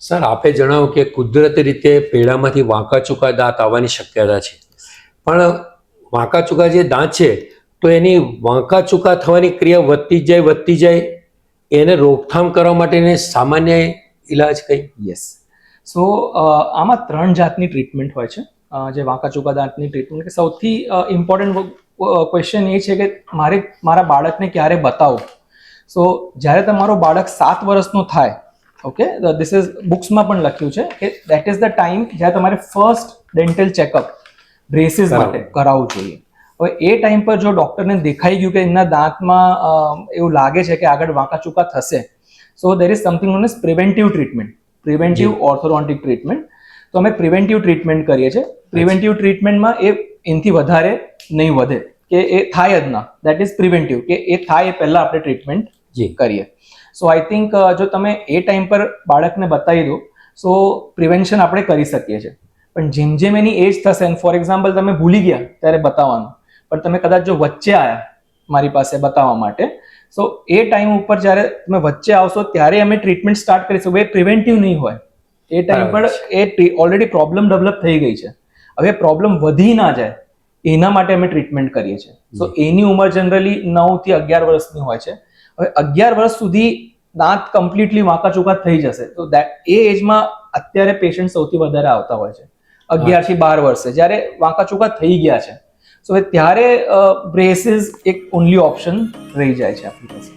Sir, આપે જણાવ્યું કે કુદરતી રીતે પેઢામાંથી વાંકા ચૂકા દાંત આવવાની શક્યતા છે, પણ વાંકા ચૂકા જે દાંત છે તો એની વાંકા ચૂકા થવાની ક્રિયા વધતી જાય, એને રોકથામ કરવા માટેની સામાન્ય ઈલાજ કઈ? યસ. સો આમાં 3 જાતની ટ્રીટમેન્ટ હોય છે. જે વાંકા ચૂકા દાંતની ટ્રીટમેન્ટ, કે સૌથી ઇમ્પોર્ટન્ટ ક્વેશ્ચન એ છે કે મારા બાળકને ક્યારે બતાવું. સો જ્યારે તમારો બાળક 7 વર્ષનો થાય, ઓકે, ધીસ ઇઝ બુક્સમાં પણ લખ્યું છે કે દેટ ઇઝ ધ ટાઈમ જ્યારે તમારે ફર્સ્ટ ડેન્ટલ ચેકઅપ બ્રેસીસ માટે કરાવવું જોઈએ. હવે એ ટાઈમ પર જો ડૉક્ટરને દેખાઈ ગયું કે એમના દાંતમાં એવું લાગે છે કે આગળ વાંકા ચૂકા થશે, so there is something known as preventive treatment, preventive orthodontic treatment. તો અમે પ્રિવેન્ટિવ ટ્રીટમેન્ટ કરીએ છીએ. પ્રિવેન્ટિવ ટ્રીટમેન્ટમાં એ એનાથી વધારે નહીં વધે, કે એ થાય જ ના, દેટ ઇઝ પ્રિવેન્ટિવ, કે એ થાય એ પહેલાં આપણે ટ્રીટમેન્ટ કરીએ. સો આઈ થિંક જો તમે એ ટાઈમ પર બાળકને બતાવી દો, સો પ્રિવેન્શન આપણે કરી શકીએ છીએ. પણ જેમ જેમ એની એજ થશે, ફોર એક્ઝામ્પલ તમે ભૂલી ગયા ત્યારે બતાવવાનું, પણ તમે કદાચ જો વચ્ચે આવ્યા મારી પાસે બતાવવા માટે, સો એ ટાઈમ ઉપર જ્યારે તમે વચ્ચે આવશો ત્યારે અમે ટ્રીટમેન્ટ સ્ટાર્ટ કરીશું. એ પ્રિવેન્ટિવ નહીં હોય, એ ટાઈમ પર એ ઓલરેડી પ્રોબ્લેમ ડેવલપ થઈ ગઈ છે. હવે પ્રોબ્લેમ વધી ના જાય એના માટે અમે ટ્રીટમેન્ટ કરીએ છીએ. સો એની ઉંમર જનરલી 9 થી 11 વર્ષની હોય છે. હવે 11 વર્ષ સુધી દાંત કમ્પ્લીટલી વાંકા ચૂકા થઈ જશે, તો એ એજમાં અત્યારે પેશન્ટ સૌથી વધારે આવતા હોય છે, 11 થી 12 વર્ષે, જ્યારે વાંકા ચૂકા થઈ ગયા છે. સો ત્યારે બ્રેસીસ એક ઓનલી ઓપ્શન રહી જાય છે આપણી પાસે.